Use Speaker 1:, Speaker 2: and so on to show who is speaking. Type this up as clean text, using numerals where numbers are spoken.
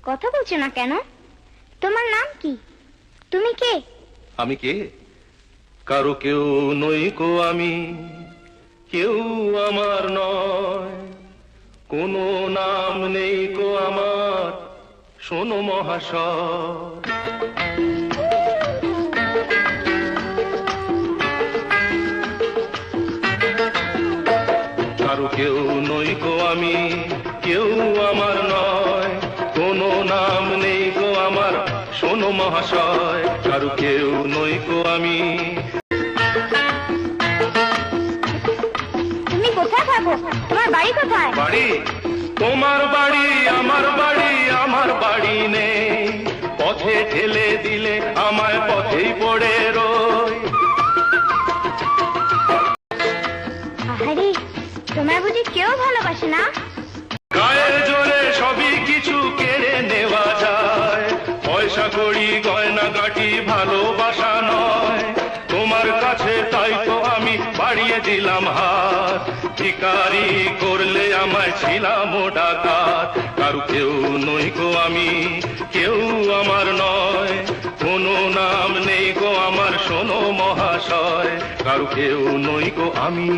Speaker 1: কথা বলছো না কেন? তোমার নাম কি? তুমি কে?
Speaker 2: আমি কে? কারো কেউ নই কো আমি, কেউ আমার নয়। কোনো নাম নেই কো আমার, শোনো মহাশয়। কারো কেউ নই কো আমি, কেউ আমার নয়। কোনো নাম নেই গো আমার, শোনো মহাশয়। কারো কেউ নই গো আমি।
Speaker 1: তুমি কোথায় থাকো? তোমার বাড়ি কোথায়?
Speaker 2: বাড়ি? তোমার বাড়ি আমার বাড়ি, আমার বাড়ি নেই। পথে ঠেলে দিলে আমায় পথেই পড়ে রই।
Speaker 1: আহারে, তোমার বুঝি কেউ ভালোবাসে না?
Speaker 2: গায়ের জোরে সবই কিছু কেড়ে নেওয়া যায়। পয়সা কড়ি গয়না গাটি ভালোবাসা নয়। তোমার কাছে তাই তো আমি বাড়িয়ে দিলাম হাত। ভিখারি করলে আমায় ছিলাম ডাকাত। কারু কেউ নই গো আমি, কেউ আমার নয়। কোনো নাম নেই গো আমার, শোনো মহাশয়। কারু কেউ নই গো আমি।